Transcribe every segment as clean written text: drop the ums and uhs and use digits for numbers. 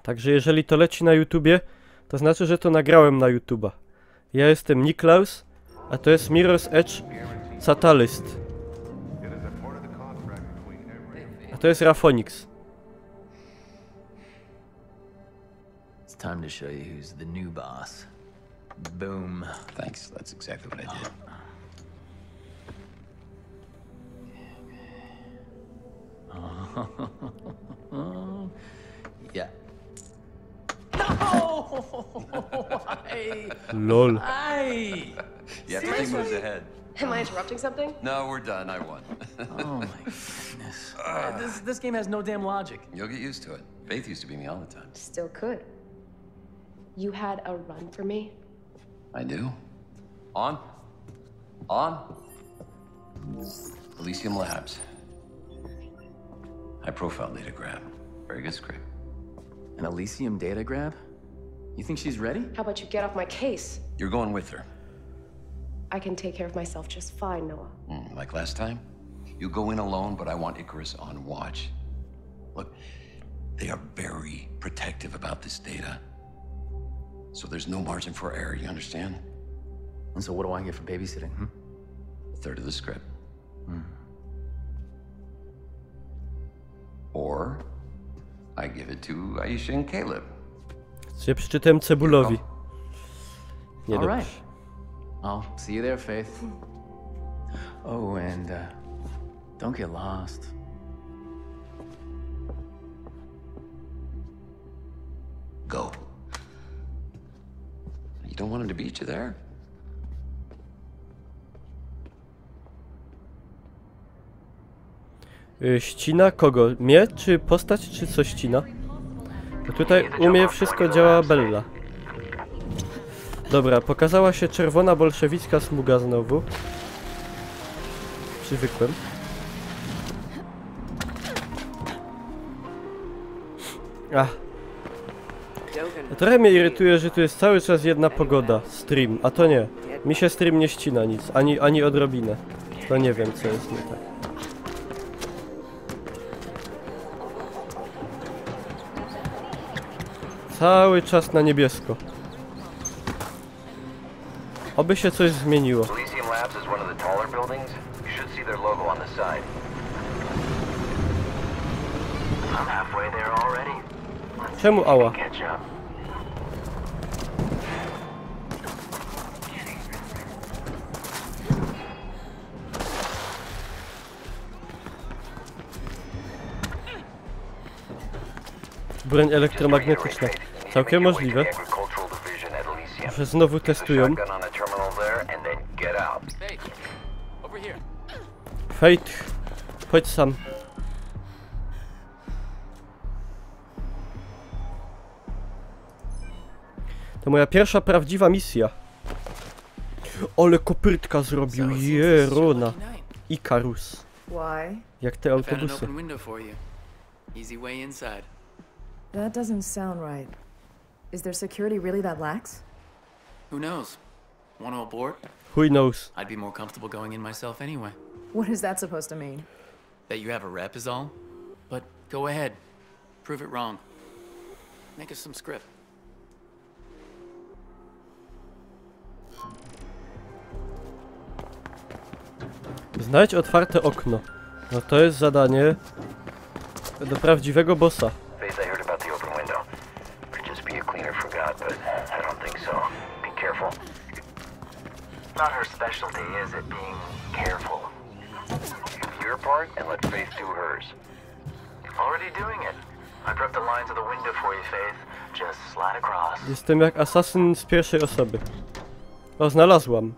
Także jeżeli to leci na YouTubie, to znaczy, że to nagrałem na YouTuba. Ja jestem Niklaus, a to jest Mirror's Edge Catalyst. A to jest Rafonix. It's time to show you who's the new boss. Boom. Thanks, that's exactly what I did. Yeah. No! Why? LOL. Why? Yeah, everything moves ahead. Am I interrupting something? No, we're done. I won. Oh my goodness. This game has no damn logic. You'll get used to it. Faith used to beat me all the time. Still could. You had a run for me? I do. On. On. Elysium Labs. High profile data grab. Very good script. An Elysium data grab? You think she's ready? How about you get off my case? You're going with her. I can take care of myself just fine, Noah. Like last time? You go in alone, but I want Icarus on watch. Look, they are very protective about this data. So there's no margin for error, you understand? And so what do I get for babysitting, A third of the script. Or I give it to Aisha and Caleb. Się przeczytałem Cebulowi. Nie All dobrze. right. I'll see you there, Faith. Oh, and don't get lost. Go. You don't want him to beat you there? Ścina kogo? Mnie, czy postać, czy co ścina? Bo tutaj u mnie wszystko działa Bella. Dobra, pokazała się czerwona bolszewicka smuga znowu. Przywykłem. Ach. Trochę mnie irytuje, że tu jest cały czas jedna pogoda. Stream, a to nie. Mi się stream nie ścina nic, ani odrobinę. To nie wiem, co jest nie tak. Cały czas na niebiesko. Oby się coś zmieniło. Elysium Labs is one of the taller buildings. You should see their logo on the side. I'm halfway there already. Czemu ała? Catch up. Broń elektromagnetyczna. Całkiem możliwe, że znowu testują. Fate, chodź sam. To moja pierwsza prawdziwa misja. Ale kopytka zrobił, jerona. Ikarus. Jak te autobusy. Easy way inside. That doesn't sound right. Is their security really that lax? Who knows? Want to abort? Who knows? I'd be more comfortable going in myself anyway. What is that supposed to mean? That you have a rep is all. But go ahead. Prove it wrong. Make us some script. Znajdź otwarte okno. No to jest zadanie do prawdziwego bossa. Faith, I heard about the open window. Could just be a cleaner forgot, but I don't think so. Be careful. Not her specialty, is it? Being careful. Do your part and let Faith do hers. Already doing it. I dropped the line to the window for you, Faith. Just slide across. Jestem jak asasyn z pierwszej osoby. O, znalazłam.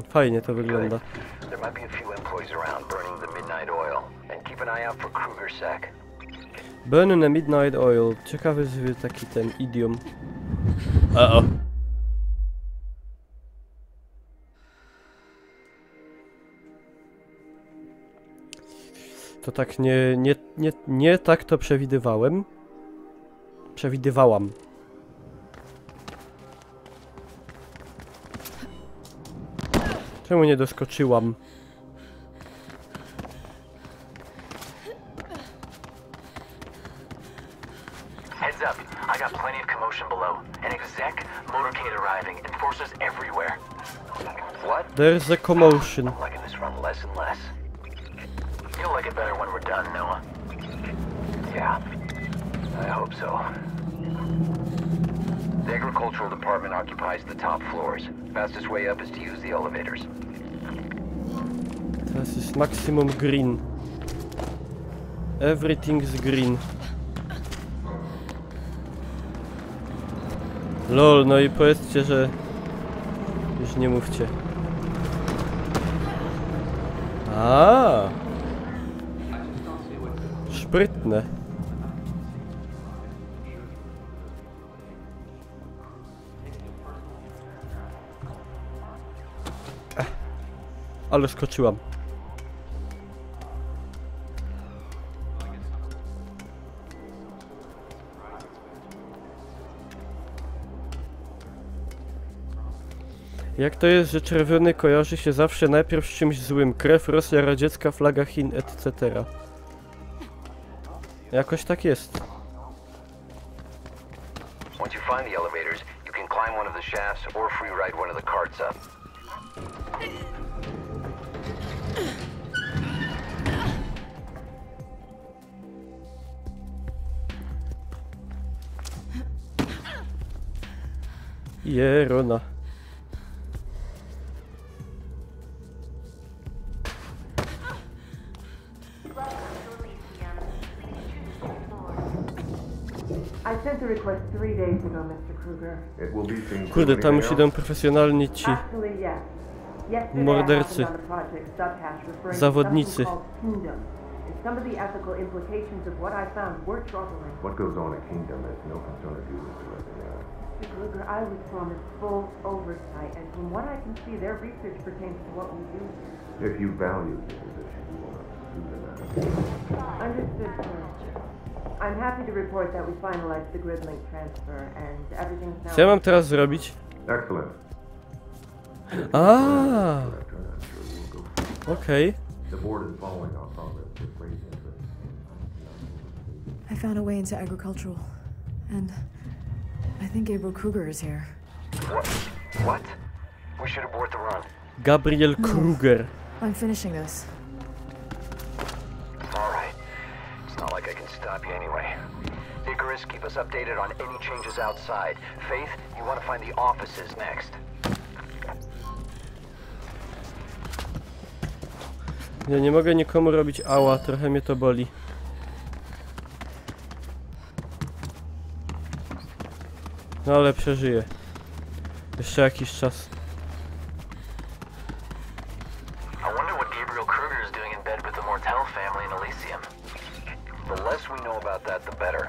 Fajnie to wygląda. There might be a few employees around burning the midnight oil. And keep an eye out for Kruger's sack. Burn the midnight oil. Ciekawy taki ten idiom. O. To tak nie tak to przewidywałem. Przewidywałam. Czemu nie doskoczyłam? commotion below. An exec motorcade arriving. Enforcers everywhere. What? There's a commotion. I'm liking this run less and less. You'll like it better when we're done, Noah. Yeah, I hope so. The agricultural department occupies the top floors. Fastest way up is to use the elevators. Teraz jest maximum green. Everything's green. Lol, no i powiedzcie, że... Już nie mówcie. A, szprytne. Ale skoczyłam. Jak to jest, że czerwony kojarzy się zawsze najpierw z czymś złym? Krew, Rosja radziecka, flaga Chin, etc. Jakoś tak jest. Once you find the elevators, you can climb one of the shafts or free ride one of the carts up. Jerona. I sent the request 3 days ago, Mr. Kruger. It will be seen. Kurde, tam już idą profesjonalni ci Actually, yes. Yesterday mordercy. I happened on a project subhash referring Zawodnicy. to something called Kingdom. And some of the ethical implications of what I found were troubling. What goes on at Kingdom has no concern of you, Mr. Resident. Mr. Kruger, I was promised full oversight, and from what I can see, their research pertains to what we do here. If you value your position, you will not pursue the matter. Understood, sir. I'm happy to report that we finalized the grid link transfer, and everything's now... Co ja mam teraz zrobić? Excellent. A, okej. The board is following our progress with great interest. I found a way into agricultural. And I think Gabriel Kruger is here. What? We should abort the run. Gabriel Kruger. I'm finishing this. Alright. It's not like I can stop you anyway. Icarus, keep us updated on any changes outside. Faith, you want to find the offices next. Ja nie mogę nikomu robić ała, trochę mnie to boli. No ale przeżyję. Jeszcze jakiś czas. I wonder what Gabriel Kruger is doing in bed with the Mortel family in Elysium. The less we know about that, the better.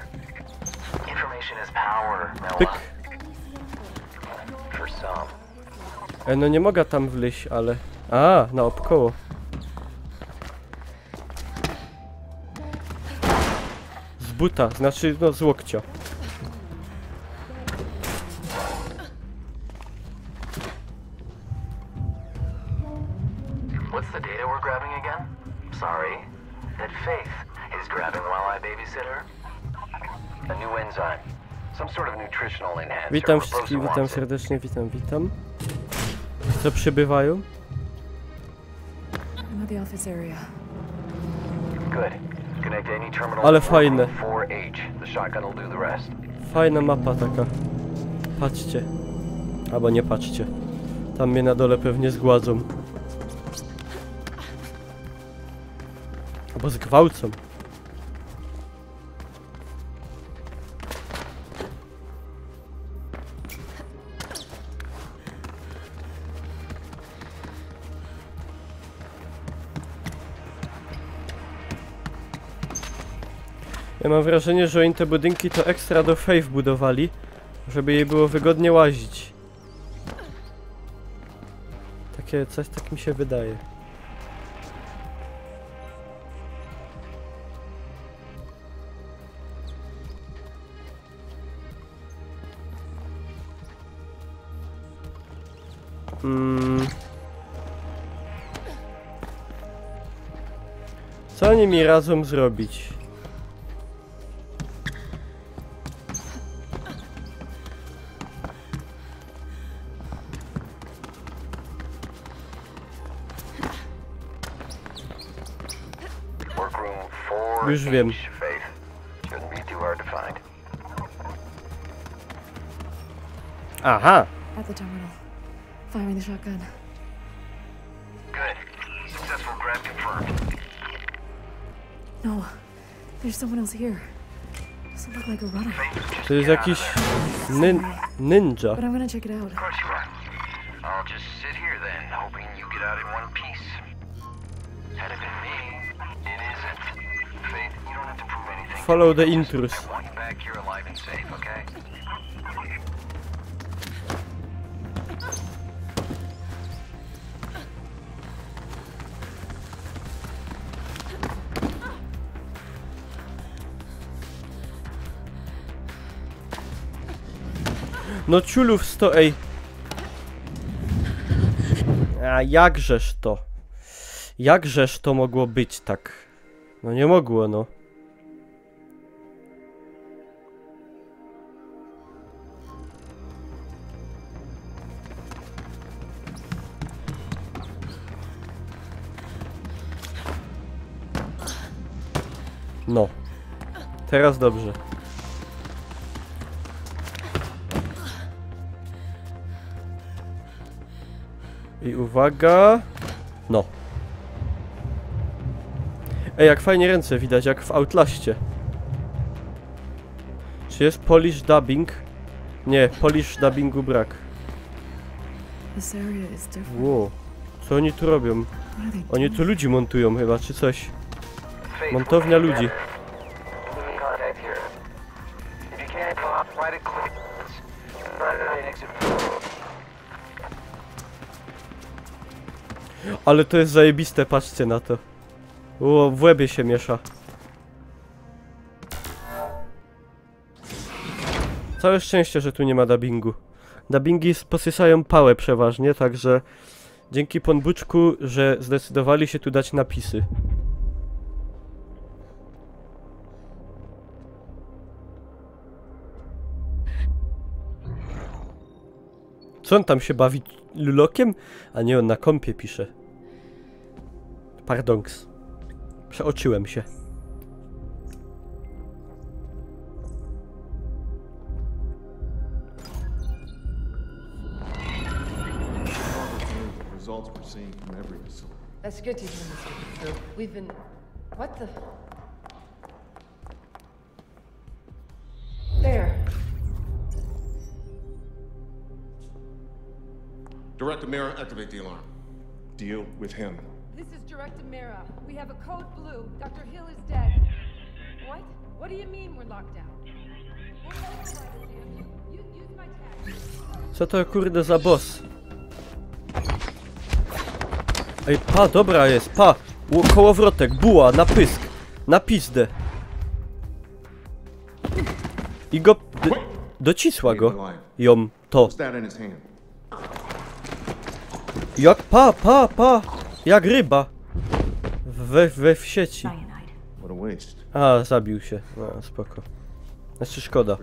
Information is power, Pyk. Noah. For some. No nie mogę tam wleźć, ale... A, naokoło. Z buta, znaczy no z łokcia. What's the data we're grabbing again? Sorry. That Faith is grabbing while I babysit her? A new enzyme. Some sort of nutritional enhancer. Witam Robosa wszystkich, witam wants it. serdecznie, witam. Co przybywają? I'm at the office area. Good. Connect any terminal. Ale fajne. 4H. The shotgun will do the rest. Fajna mapa taka. Patrzcie. Albo nie patrzcie. Tam mnie na dole pewnie zgładzą. Albo zgwałcą. Ja mam wrażenie, że oni te budynki to ekstra do Faith budowali, żeby jej było wygodnie łazić. Takie coś, tak mi się wydaje. Co oni mi radzą zrobić? Już wiem. Aha! At the terminal. Firing the shotgun. Good. Successful grab confirmed. No, there's someone else here. Doesn't look like a runner. To jest jakiś ninja. But I'm gonna check it out. Of course you are. I'll just sit here then, hoping you get out in one piece. Had it been me, it isn't. Faith, you don't have to prove anything. Follow the intrus. I want you back here alive and safe, okay? No ciulów 100, ej. A jakżeż to? Jakżeż to mogło być tak? No nie mogło, no. No. Teraz dobrze. I uwaga... No. Ej, jak fajnie ręce widać, jak w Outlaście. Czy jest Polish dubbing? Nie, Polish dubbingu brak. This area is different. Wow. Co oni tu robią? Oni tu ludzi montują chyba, czy coś. Montownia ludzi. Ale to jest zajebiste, patrzcie na to. O, w łebie się miesza. Całe szczęście, że tu nie ma dubbingu. Dubbingi posysają pałę przeważnie, także dzięki Ponbuczku, że zdecydowali się tu dać napisy. Co on tam się bawi? Lulokiem? A nie, on na kompie pisze. Pardonks. Przeoczyłem się. That's good to hear, Mr. Coop. We've been... What the... There. Director Mira, activate the alarm. Deal with him. This is Director Mira. We have a code blue. Dr. Hill is dead. What? What do you mean we're locked down? Use my tag. Co to kurde za boss? Ej, pa, dobra jest, pa! Kołowrotek, buła, na pysk, na pizdę. I go... docisła go. Ją, to. Jak pa! Jak ryba. We w sieci. A, zabił się. No, spoko. Znaczy szkoda.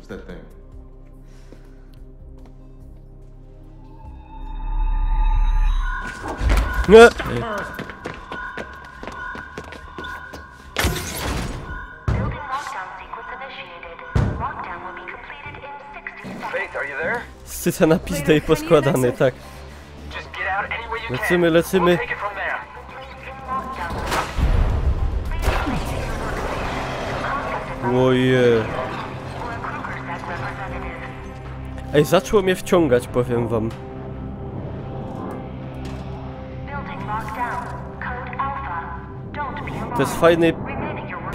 Nie! Scyca na pizdę i poskładany, tak. Lecimy. Oje. Ej, zaczęło mnie wciągać, powiem wam. To jest fajny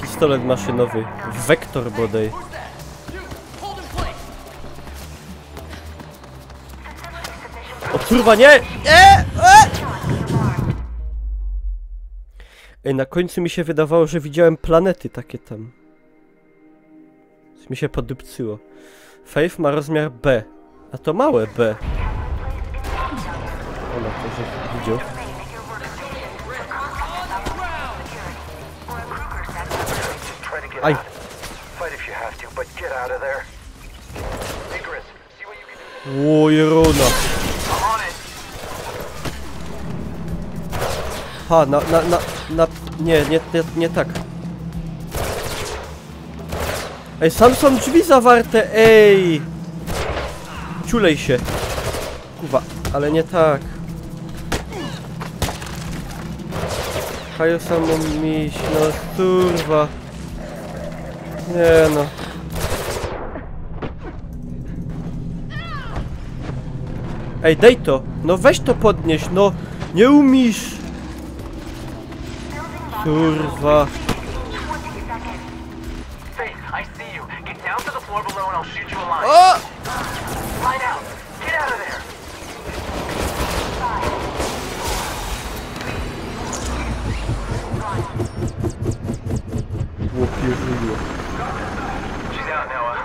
pistolet maszynowy. Vektor bodaj. O kurwa, nie! Ej, na końcu mi się wydawało, że widziałem planety takie tam. Coś mi się podupcyło. Faith ma rozmiar B. A to małe B. Ona to, że widział. Aj! O, Jerona! Ha, nie tak. Ej, sam są drzwi zawarte, ej! Ciulej się. Kurwa, ale nie tak. Hajo samą miś, no kurwa. Nie no. Ej, daj to! No weź to podnieś, no! Nie umiesz! Kurwa. Faith, I see you. Get down to the floor below and I'll shoot you a line. O! Line out. Get out of there. She's out, Noah.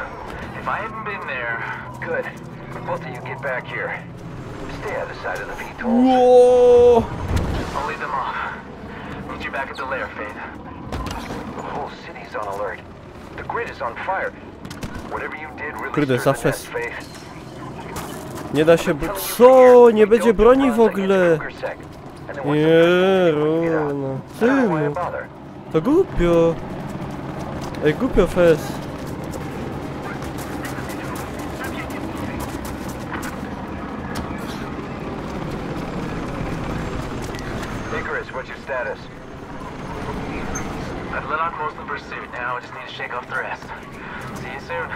If I hadn't been there... Good. Both of you get back here. Stay out of sight of the VTOL. Whoa! I'll lead them off. Meet you back at the lair, Faith. The whole city's on alert. The grid is on fire. Whatever you did really Kurde, stirred the zafes. net, Faith. Nie da się... Co? Nie będzie broni w ogóle. Nie, no. Tymu. To głupio. Ej, głupio fes. Icarus, what's your status? I've let off most of the pursuit now. I just need to shake off the rest. See you soon.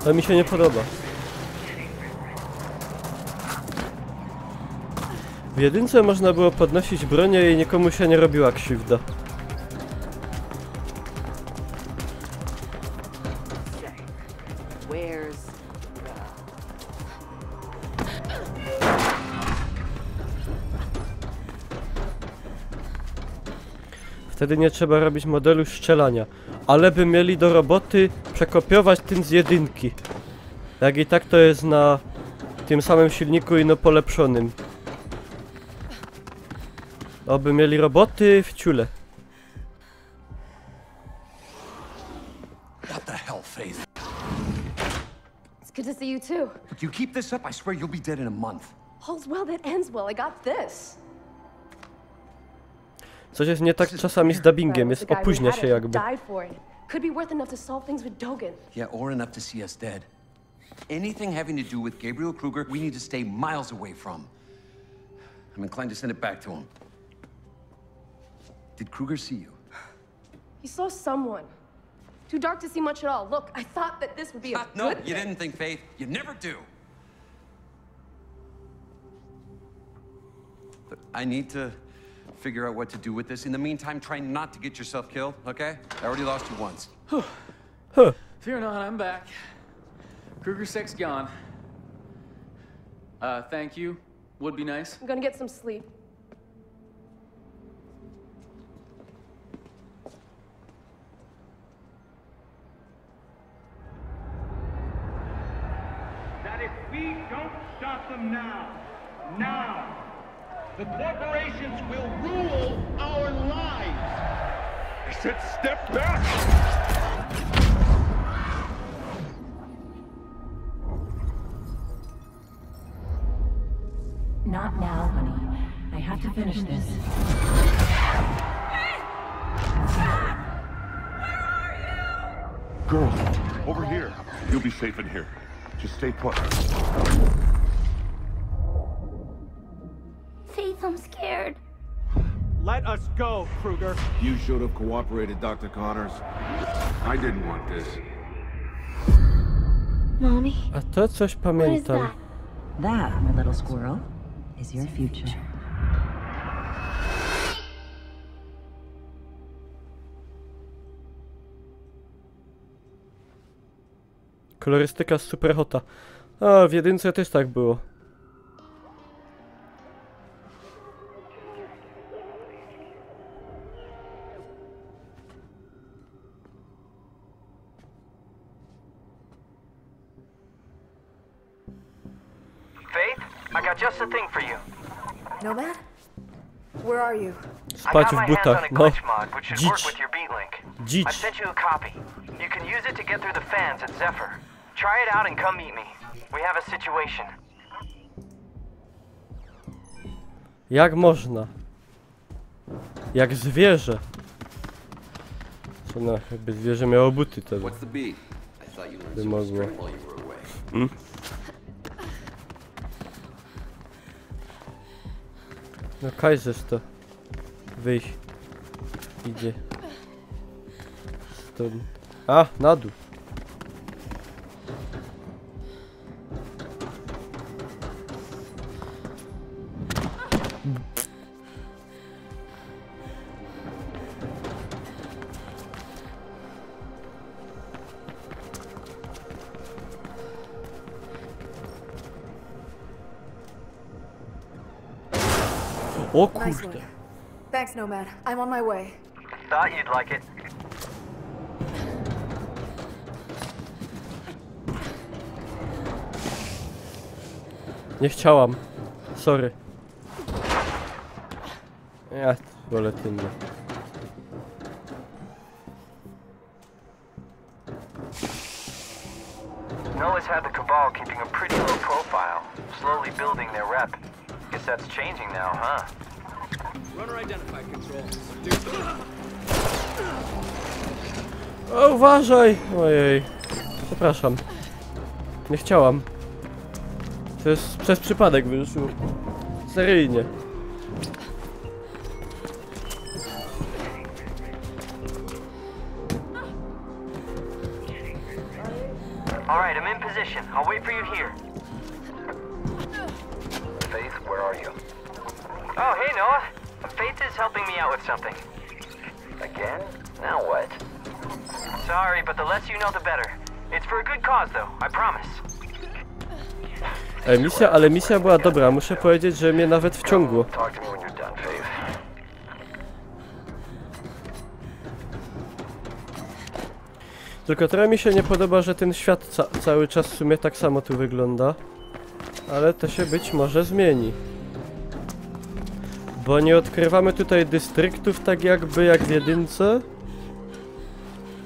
To mi się nie podoba. W jedynce można było podnosić bronię i nikomu się nie robiła krzywda. Wtedy nie trzeba robić modelu strzelania. Ale by mieli do roboty przekopiować tym z jedynki. Jak i tak to jest na tym samym silniku i no polepszonym. Oby mieli roboty w ciule. What the hell, Faith? It's good to see you too. If you keep this up, I swear you'll be dead in a month. All's well that ends well. I got this. Coś jest nie tak czasami z dubbingiem, jest opóźnia się jakby. Could be worth enough to solve things with Dogen. Yeah, or enough to see us dead. Anything having to do with Gabriel Kruger, we need to stay miles away from. I'm inclined to send it back to him. Did Kruger see you? He saw someone. Too dark to see much at all. Look, I thought that this would be a No, good you thing. didn't think, Faith. You never do. But I need to figure out what to do with this. In the meantime, try not to get yourself killed, okay? I already lost you once. Fear not, I'm back. Kruger Sec's gone. Thank you. Would be nice. I'm gonna get some sleep. That if we don't stop them now, the corporations will rule our lives. I said step back! Not now, honey. I have to finish this. Girl, over here. You'll be safe in here. Just stay put. Faith, I'm scared. Let us go, Kruger. You should have cooperated, Dr. Connors. I didn't want this. Mommy? A to coś pamiętam. That, my little squirrel, is your future. Kolorystyka super hota. A, w jedynce też tak było. Faith, I got just the thing for you. Nomad? Where are you? Spać w butach, no. Dzicz. I Dzicz. sent you a copy. You can use it to get through the fans at Zephyr. Try it out and come meet me. We have a situation. Jak można? Jak zwierzę. Co no, jakby zwierzę miało buty, to by mogło. No Kaiser to wyjść. Idzie. Stąd. A, na dół. O kurde. Thanks, Nomad. I'm on my way. Thought you'd like it. Nie chciałam. Sorry. Ja wolę tym. Noah's had the Cabal keeping a pretty low profile, slowly building their rep. Guess that's changing now, huh? Runner identified, Control. O, uważaj! Ojej. Przepraszam. Nie chciałam. To jest przez przypadek wyszło. Seryjnie. Alright, I'm in position. I'll wait for you here. Faith, where are you? Oh, hey, Noah. Faith is helping me out with something. Again? Now what? Sorry, but the less you know, the better. It's for a good cause, though. I promise. Ale misja była dobra. Muszę powiedzieć, że mnie nawet wciągło. Talk to me when you're done, Faith. Tylko trochę mi się nie podoba, że ten świat cały czas w sumie tak samo tu wygląda. Ale to się być może zmieni. Bo nie odkrywamy tutaj dystryktów tak jakby jak w jedynce.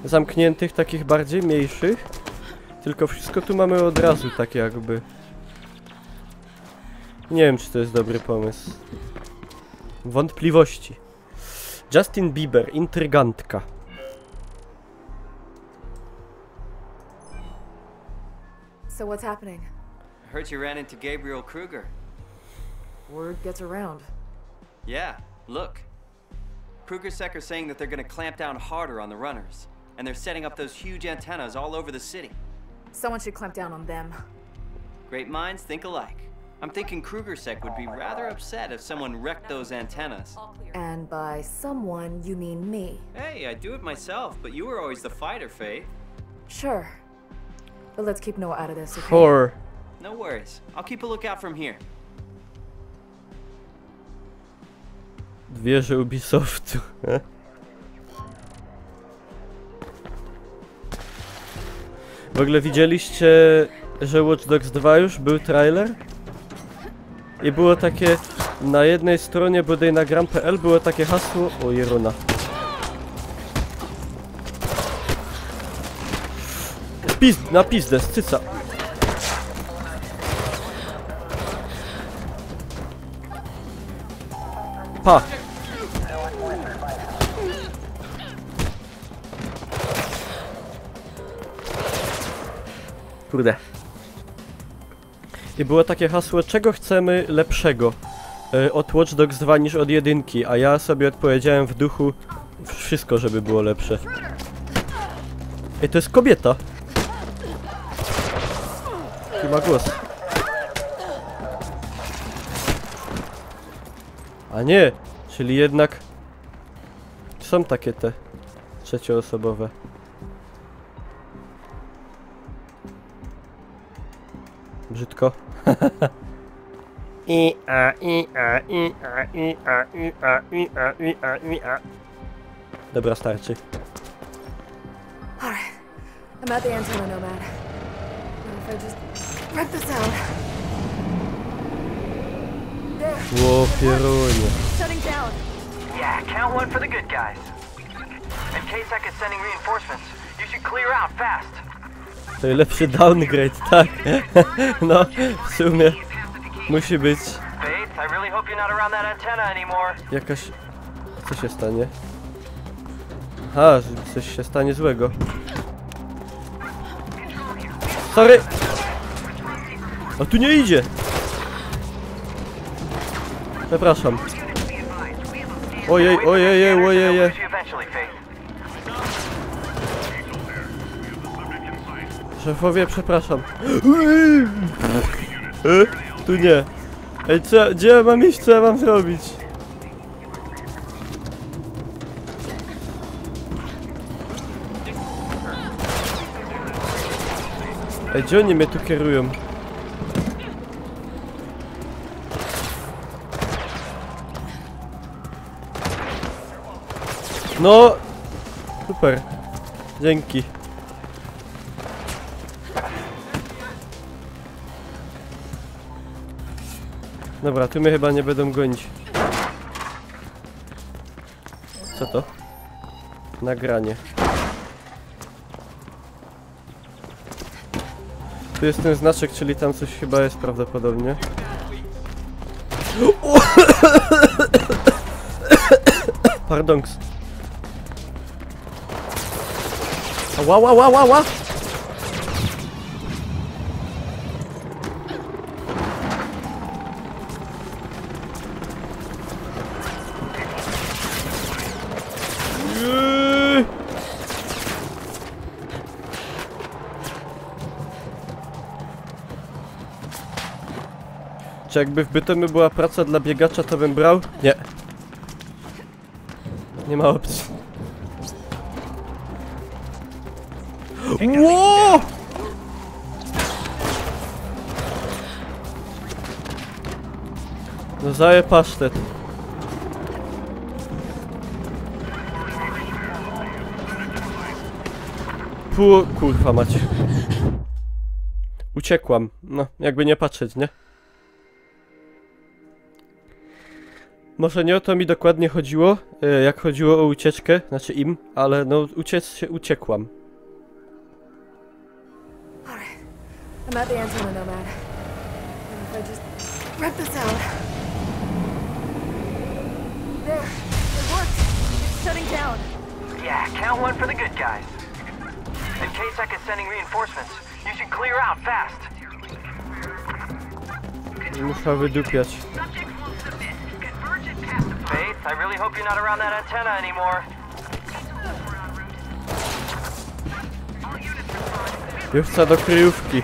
Zamkniętych, takich bardziej mniejszych. Tylko wszystko tu mamy od razu tak jakby. Nie wiem, czy to jest dobry pomysł. Wątpliwości. Justin Bieber, intrygantka. So what's happening? Heard you ran into Gabriel Kruger. Word gets around. Yeah, look. KrugerSec are saying that they're gonna clamp down harder on the runners. And they're setting up those huge antennas all over the city. Someone should clamp down on them. Great minds think alike. I'm thinking KrugerSec would be rather upset if someone wrecked those antennas. And by someone, you mean me. Hey, I do it myself, but you were always the fighter, Faith. Sure. But let's keep Noah out of this, okay? Sure. No worries. I'll keep a lookout from here. Wieże Ubisoftu. W ogóle widzieliście, że Watch Dogs 2 już był trailer? I było takie, na jednej stronie bodaj na gram.pl było takie hasło, o Jeruna. Na pizdę, z cyca. Pa! Kurde. I było takie hasło, czego chcemy lepszego od Watch Dogs 2 niż od jedynki, a ja sobie odpowiedziałem w duchu wszystko, żeby było lepsze. Ej, to jest kobieta. Tu ma głos. A nie, czyli jednak są takie te trzecioosobowe. Brzydko. Dobra, starczy. Alright. I'm at the antenna, Nomad. What if I just rip this out? There. Ło, pierunie. Shutting down. Yeah, count one for the good guys. In case is sending reinforcements, you should clear out fast. To lepszy downgrade, tak. No, w sumie musi być Faith, I really hope you're not around that antenna anymore. jakaś... Co się stanie? Aha, że coś się stanie złego. Sorry! A tu nie idzie! Przepraszam. Ojej, ojej, ojej. Szefowie, przepraszam. Tu nie. Ej, gdzie ja mam iść? Co ja mam zrobić? Ej, gdzie oni mnie tu kierują? No! Super. Dzięki. Dobra, tu mnie chyba nie będą gonić. Co to? Nagranie. Tu jest ten znaczek, czyli tam coś chyba jest prawdopodobnie. Pardonks. Ła, ła, ła, ła, ła! Czy jakby w Bytomiu była praca dla biegacza, to bym brał? Nie. Nie ma opcji. Ło! No zaje pasztet. Kurwa macie. Uciekłam. No, jakby nie patrzeć, nie? Może nie o to mi dokładnie chodziło, jak chodziło o ucieczkę, znaczy im, ale no uciekłam. I'm at the antenna, Nomad. If I just rip this out. There, it worked. It's shutting down. Yeah, count one for the good guys. In case I could sending reinforcements, you should clear out fast. Muszę wydupiać. Faith, I really hope you're not around that antenna anymore. Wywca do kryjówki.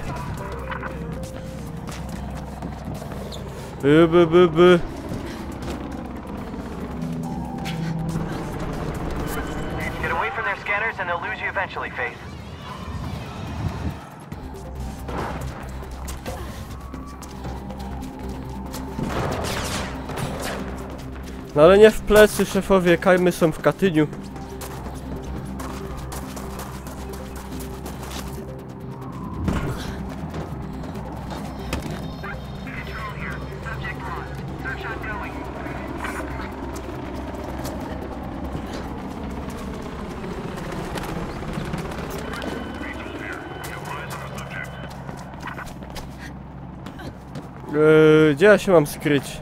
By. Get away from their scanners and they'll lose you eventually, Faith. No ale nie w plecy, szefowie, kajmy są w Katyniu. Gdzie ja się mam skryć?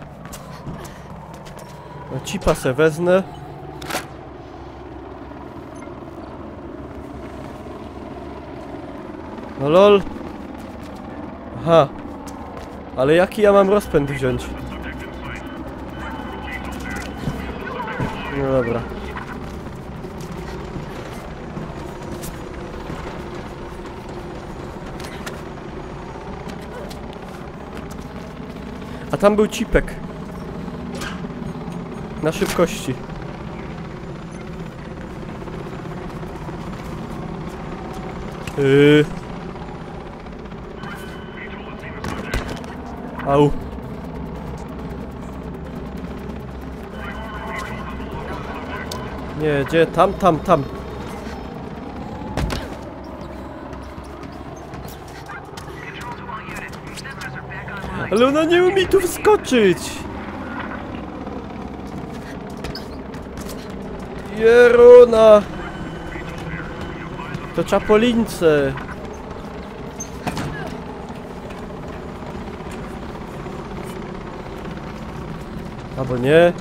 No, cipa se wezmę. No lol. Aha. Ale jaki ja mam rozpęd wziąć? No dobra. A tam był cipek. Na szybkości. Au. Nie, gdzie? Tam. Ale ona nie umie tu wskoczyć! Jeruna! To czapolince! Albo nie?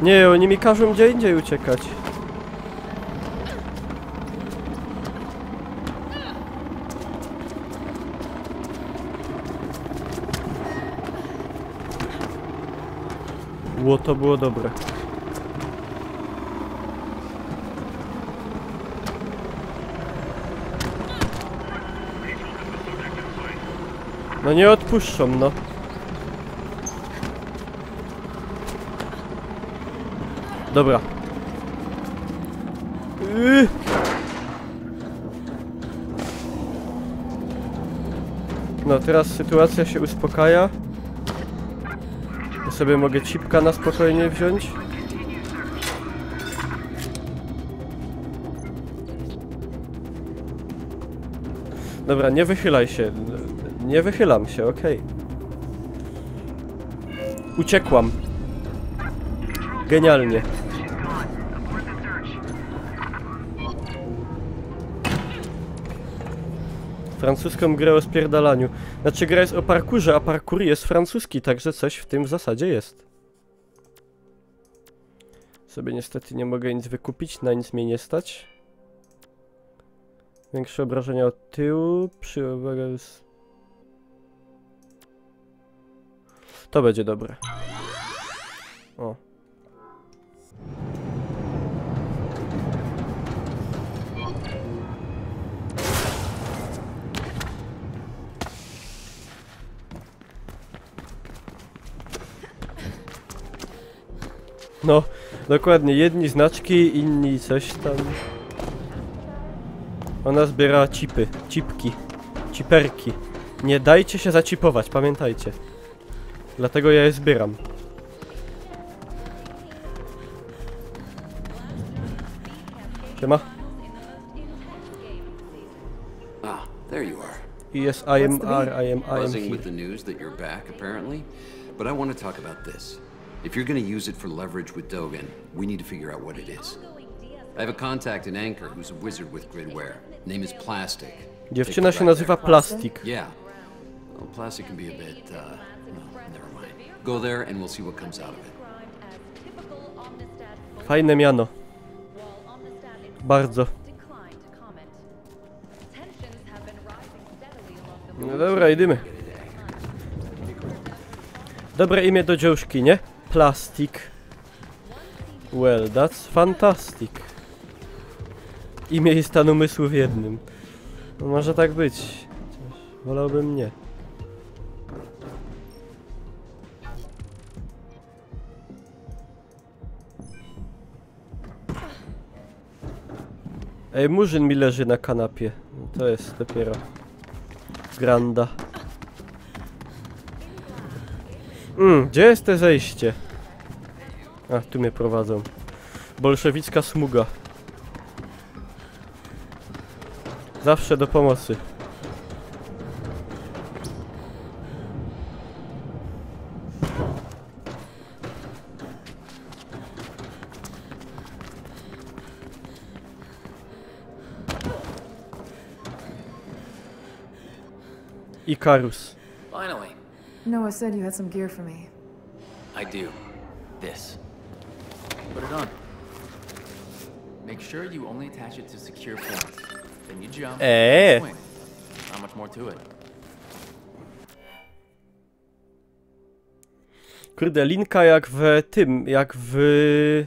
Nie, oni mi każą gdzie indziej uciekać. To było dobre. No nie odpuszczą, no. Dobra. No teraz sytuacja się uspokaja. Ja sobie mogę cipka na spokojnie wziąć. Dobra, nie wychylaj się. Nie wychylam się, okej. Uciekłam. Genialnie. Francuską grę o spierdalaniu. Znaczy gra jest o parkurze, a parkour jest francuski, także coś w tym w zasadzie jest. Sobie niestety nie mogę nic wykupić, na nic mnie nie stać. Większe obrażenia od tyłu, to będzie dobre. O. No, dokładnie, jedni znaczki, inni coś tam. Ona zbiera chipy, chipki, chiperki. Nie dajcie się zachipować, pamiętajcie. Dlatego ja je zbieram. Siema. Ah, there you are. Yes, I am Buzzing here. with the news that you're back, apparently. But I want to talk about this. If you're going to use it for leverage with Dogen, we need to figure out what it is. I have a contact in Anchor who's a wizard with gridware. Name is Plastic. Dziewczyna się nazywa Plastic. Yeah. Well, Plastic can be a bit, no, never mind. Go there and we'll see what comes out of it. Fajne miano. Bardzo. No dobra, idziemy. Dobre imię do dziążki, nie? Plastic. Well, that's fantastic. Imię i stan umysłu w jednym. No może tak być. Chociaż wolałbym nie. Ej, murzyn mi leży na kanapie. No to jest dopiero granda. Gdzie jest to zejście? A, tu mnie prowadzą. Bolszewicka smuga. Zawsze do pomocy. Icarus. Finally. Noah said you had some gear for me. I do. This. Put it on. Make sure you only attach it to secure points. Then you jump. Swing. Not much more to it. Kurde, linka jak w tym, jak w...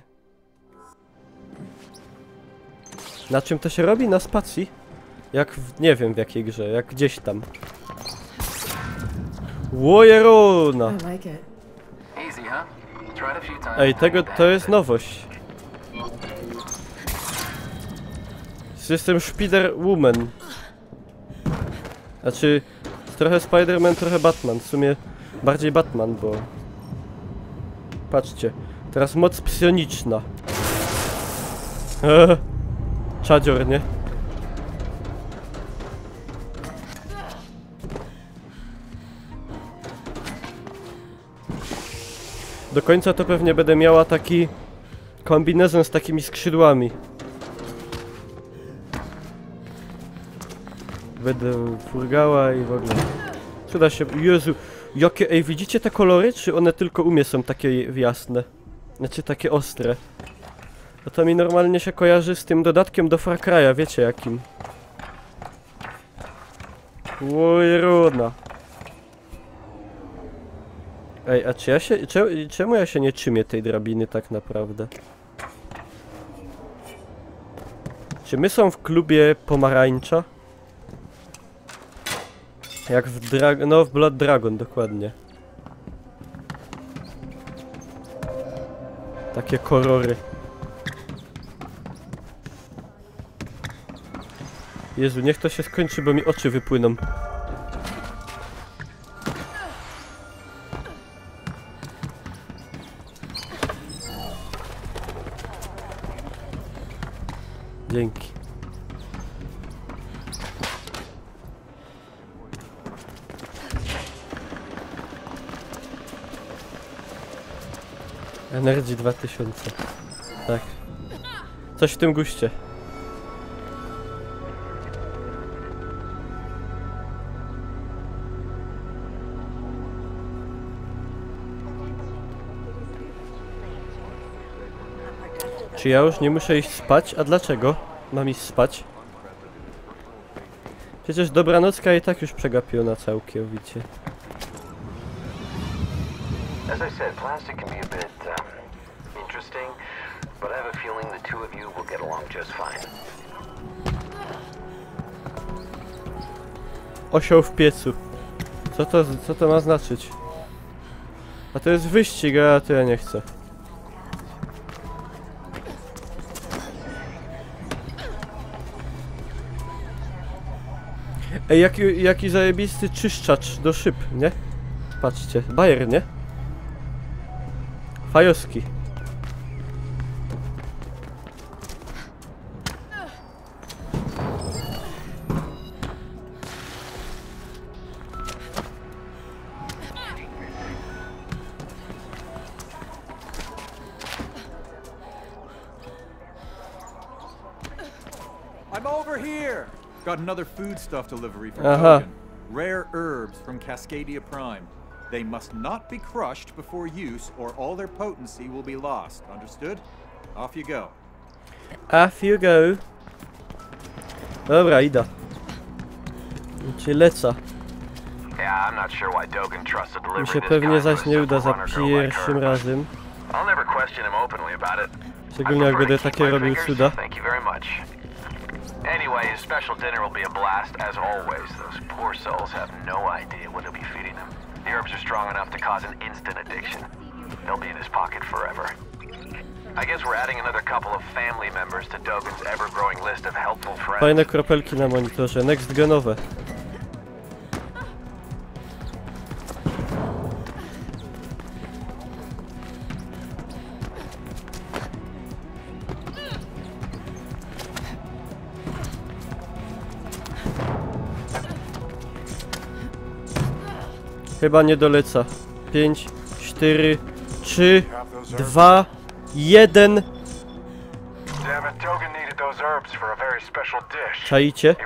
Na czym to się robi? Na spacji? Jak w... nie wiem w jakiej grze, jak gdzieś tam. Łojerona! Ej, tego to jest nowość. System Spider-Woman. Znaczy, trochę Spider-Man, trochę Batman. W sumie bardziej Batman, bo... Patrzcie, teraz moc psioniczna. Czadzior, nie? Do końca to pewnie będę miała taki kombinezon z takimi skrzydłami. Będę furgała i w ogóle. Przyda się... Jezu, jakie... Ej, widzicie te kolory? Czy one tylko u mnie są takie jasne? Znaczy takie ostre. No to mi normalnie się kojarzy z tym dodatkiem do Far Cry'a, wiecie jakim. Oj, runa. Ej, a czy ja się... Czemu ja się nie trzymię tej drabiny tak naprawdę? Czy my są w klubie pomarańcza? Jak w no, w Blood Dragon, dokładnie. Takie kolory. Jezu, niech to się skończy, bo mi oczy wypłyną. Dzięki. Energy 2000. Tak. Coś w tym guście. Czy ja już nie muszę iść spać? A dlaczego mam iść spać? Przecież dobranocka i tak już przegapiona całkowicie. As I said, plastic can be a bit interesting, but I have a feeling the two of you will get along just fine. Osioł w piecu. Co to ma znaczyć? A to jest wyścig, a to ja nie chcę. Ej, jaki zajebisty czyszczacz do szyb, nie? Patrzcie, Bayer, nie? Fajowski. I'm over here. Got another foodstuff delivery from Dogan. Rare herbs from Cascadia Prime. They must not be crushed before use or all their potency will be lost. Understood? Off you go. Off you go. Dobra, idę. Czy leca. Yeah, I'm not sure why Dogan trusted Mi delivery się this pewnie kind to a zaś nie uda simple za runner girl like pierwszym her. razem. I'll never question him openly about it. Szczególnie jak będę takie robił cuda. Thank you very much. Anyway, his special dinner will be a blast as always. Those poor souls have no idea what he'll be feeding them. The herbs are strong enough to cause an instant addiction. They'll be in his pocket forever. I guess we're adding another couple of family members to Dogan's ever-growing list of helpful friends. Fajne kropelki na monitorze, next genowe. Chyba nie doleca. 5, 4, 3, 2, 1. Czaicie?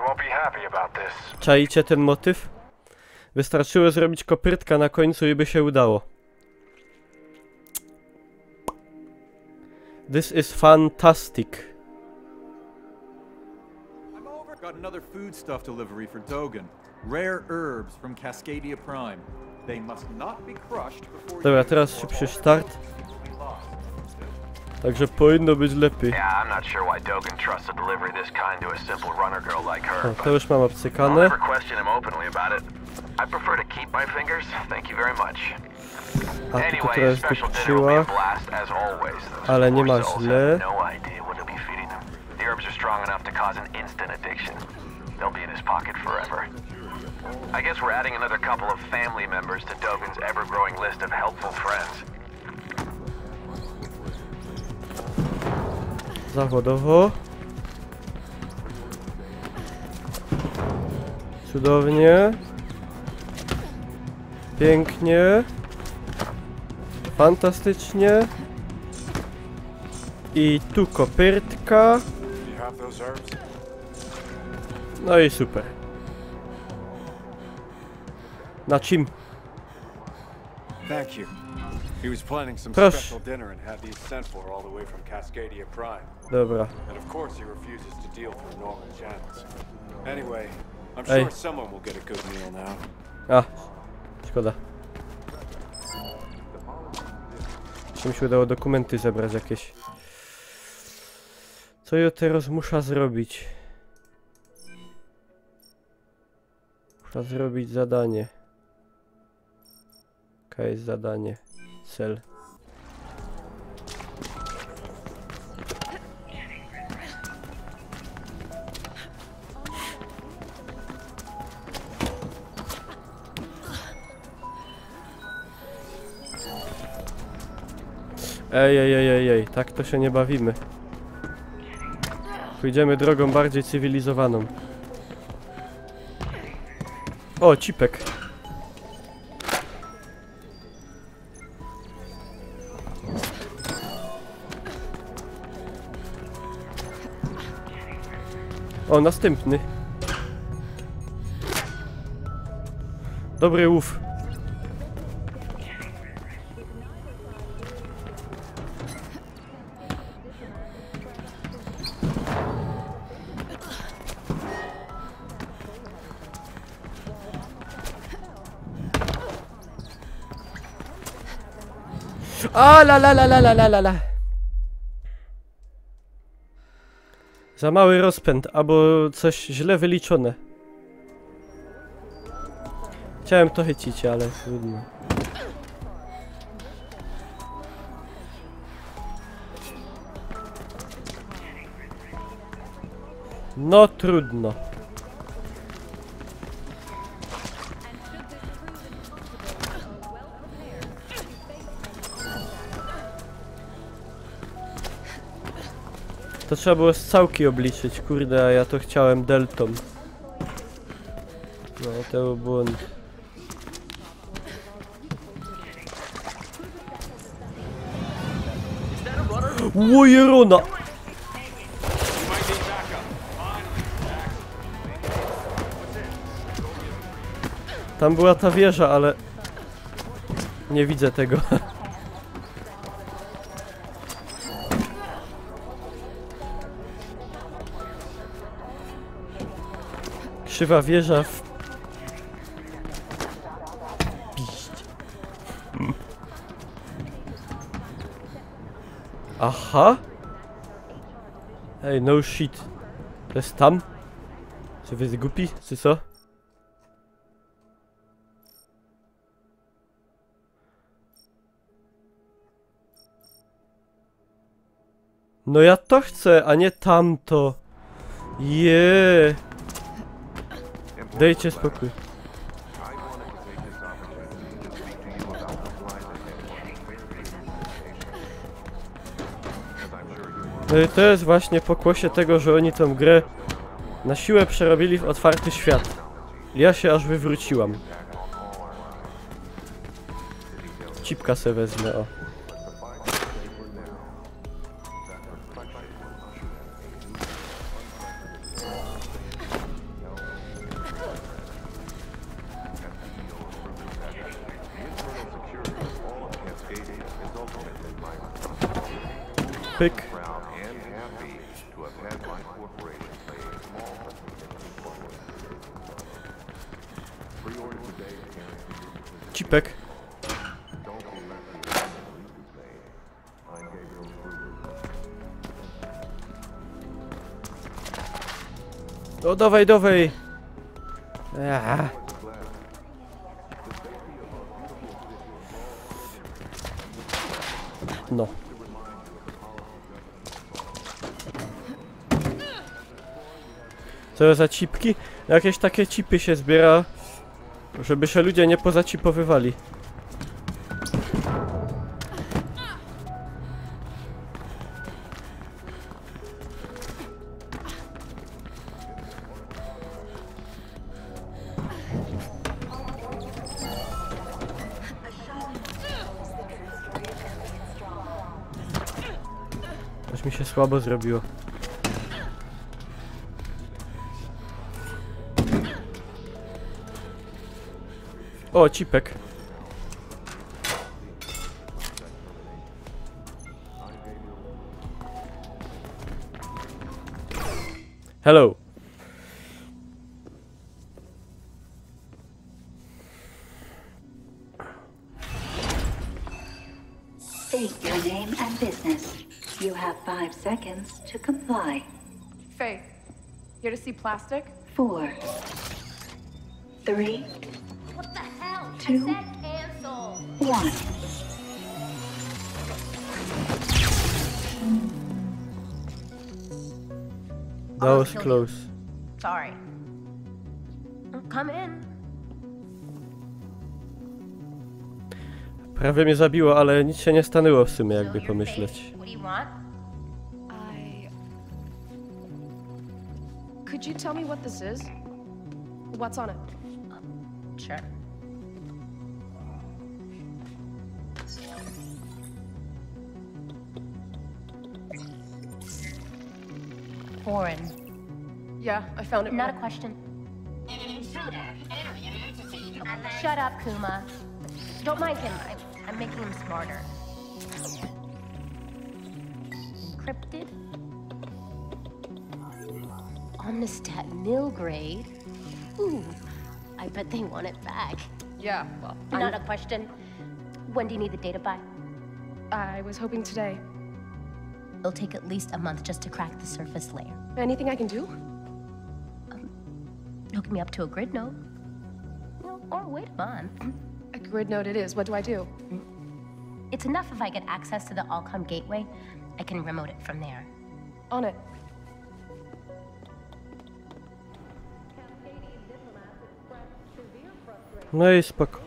Czaicie ten motyw? Wystarczyło zrobić kopytka na końcu i by się udało. This is fantastic. Got another foodstuff delivery for Dogan. Rare herbs from Cascadia Prime. They must not be crushed before. Dobra, teraz szybszy start. Także powinno być lepiej. Yeah, I'm not sure why Dogan trusted delivery this kind to a simple runner girl like her. O, to już mam I'll obcykane. never question him openly about it. I prefer to keep my fingers. Thank you very much. A tu Anyway, teraz special dinner will be a dupczyła. blast as always. Those Ale nie poor ma souls źle. have no idea what he'll be feeding them. The herbs are strong enough to cause an instant addiction. They'll be in his pocket forever. I guess we're adding another couple of family members to Dogan's ever-growing list of helpful friends. Zawodowo. Cudownie. Pięknie. Fantastycznie. I tu kopyrtka. No i super. Na czym? Thank you. He was planning some Proszę. special dinner and had these sent for all the way from Cascadia Prime. Dobra. And of course he refuses to deal through normal channels. Anyway, I'm Ej. sure someone will get a good meal now. A, szkoda. Czy mi się udało dokumenty zebrać jakieś? Co ja teraz muszę zrobić? Muszę zrobić zadanie. Jaka jest zadanie? Cel. Ej, tak to się nie bawimy. Pójdziemy drogą bardziej cywilizowaną. O, cipek. O, następny. Dobry łów. A la. Za mały rozpęd, albo coś źle wyliczone. Chciałem to chycić, ale trudno. No trudno. To trzeba było strzałki obliczyć, kurde, a ja to chciałem deltą. No, to był błąd. Łojerona! Tam była ta wieża, ale... nie widzę tego. Krzywa wieża w... piść. Aha! Ej, no shit. To jest tam? Czy wy zgupi? Czy co? No ja to chcę, a nie tamto. Jeee. Dajcie spokój. No i to jest właśnie pokłosie tego, że oni tą grę na siłę przerobili w otwarty świat. Ja się aż wywróciłam. Cipka se wezmę, o. Pyk. Cipek. O, dawaj. No. Co za cipki? Jakieś takie cipy się zbiera, żeby się ludzie nie pozacipowywali. Aż mi się słabo zrobiło. O, cipek. Hello. State your name and business. You have 5 seconds to comply. Faith, here to see plastic? 4, 3, What the hell? 2, I said cancel. 1. That was close. Sorry. Come in. Prawie mnie zabiło, ale nic się nie stanęło w sumie, jakby pomyśleć. What do you want? Could you tell me what this is? What's on it? Sure. Foreign. Yeah, I found it. Not a question. Shut up, Kuma. Don't mind him. I'm making him smarter. Encrypted. Omnistat Milgrade. Ooh, I bet they want it back. Yeah, well, Not a question. When do you need the data by? I was hoping today. It'll take at least a month just to crack the surface layer. Anything I can do? Hook me up to a grid node. Or wait a month. A grid node it is. What do I do? It's enough if I get access to the Alcom gateway. I can remote it from there. On it. No i spoko.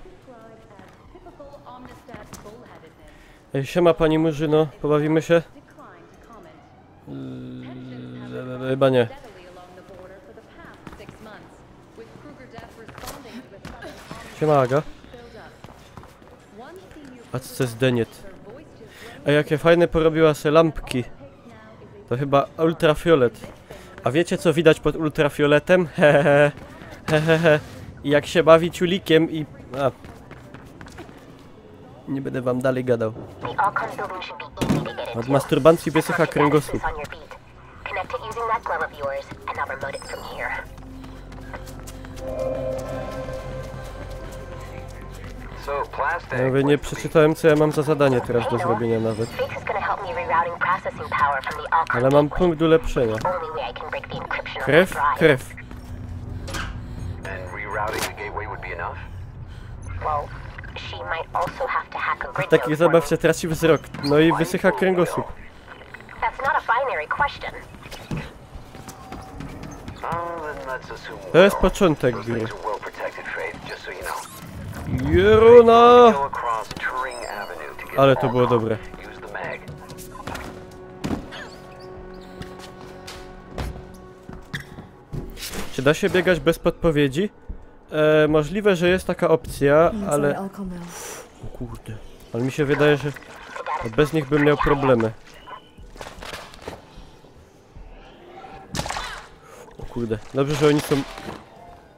Ej, siema pani Murzyno, pobawimy się? Chyba nie. Siema Aga. A co to jest Deniet? A jakie fajne porobiła se lampki. To chyba ultrafiolet. A wiecie co widać pod ultrafioletem? Hehehe. Hehehe. I jak się bawi ciulikiem i... A. Nie będę wam dalej gadał. Od masturbancji wysycha kręgosłup. Ja mówię, nie przeczytałem co ja mam za zadanie teraz do zrobienia nawet. Ale mam punkt ulepszenia. Krew? Krew. W takich zabaw się traci wzrok, no i wysycha kręgosłup. To jest początek gry. Jeruna! Ale to było dobre. Czy da się biegać bez podpowiedzi? Możliwe, że jest taka opcja, ale... O kurde. Ale mi się wydaje, że bez nich bym miał problemy. O kurde. Dobrze, że oni są...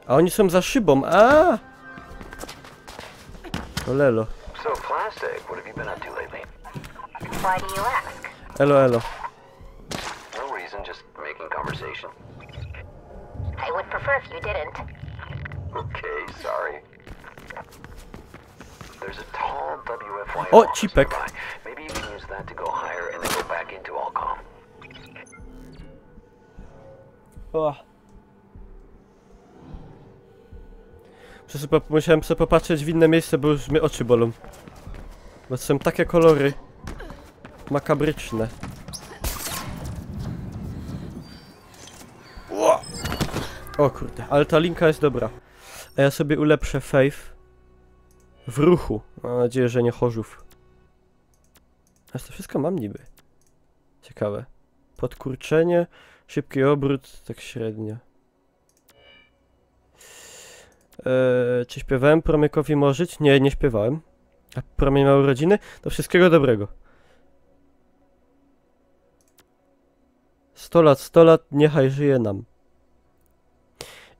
A oni są za szybą, a! O lelo. Elo, elo. I would prefer if you didn't. Okay, sorry. There's a tall WFY. O, cipek. Maybe you can use that to go higher and then go back into Alcom. Musiałem sobie popatrzeć w inne miejsce, bo już mnie oczy bolą. Bo są takie kolory makabryczne. O kurde, ale ta linka jest dobra. A ja sobie ulepszę Faith w ruchu. Mam nadzieję, że nie Chorzów. A to wszystko mam niby. Ciekawe. Podkurczenie, szybki obrót, tak średnio. Czy śpiewałem promykowi morzyć? Nie, nie śpiewałem. A promień ma urodziny? To wszystkiego dobrego. 100 lat, niechaj żyje nam.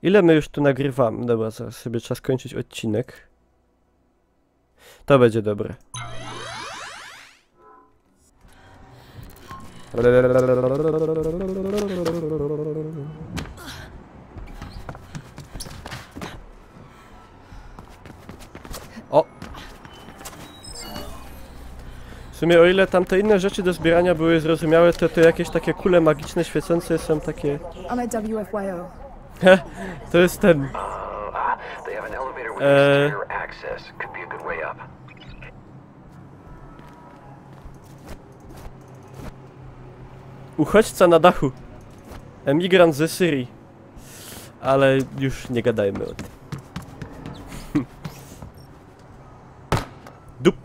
Ile my już tu nagrywamy? Dobra, zaraz sobie trzeba skończyć odcinek. To będzie dobre. W sumie o ile tamte inne rzeczy do zbierania były zrozumiałe, to jakieś takie kule magiczne, świecące są takie... I'm at WFYO. To jest ten... They have an elevator with exterior access. Could be a good way up. Uchodźca na dachu. Emigrant ze Syrii. Ale już nie gadajmy o tym. Dup.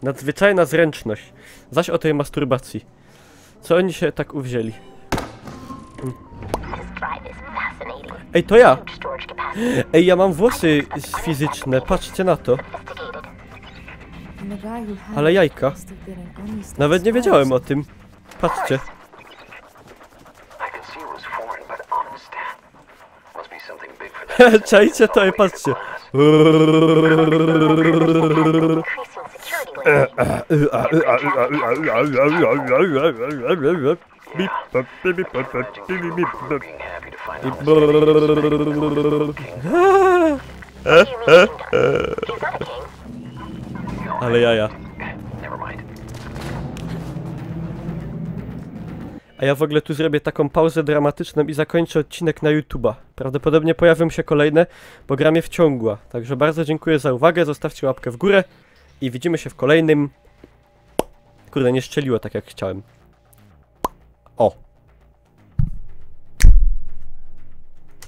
Nadzwyczajna zręczność. Zaś o tej masturbacji. Co oni się tak uwzięli? Ej, to ja! Ej, ja mam włosy fizyczne, patrzcie na to. Ale jajka. Nawet nie wiedziałem o tym. Patrzcie. Czajcie to i patrzcie. Ale jaja. A ja w ogóle tu zrobię taką pauzę dramatyczną i zakończę odcinek na YouTube'a. Prawdopodobnie pojawią się kolejne, bo gra mnie wciągła. Także bardzo dziękuję za uwagę, zostawcie łapkę w górę i widzimy się w kolejnym... Kurde, nie strzeliło tak jak chciałem. O!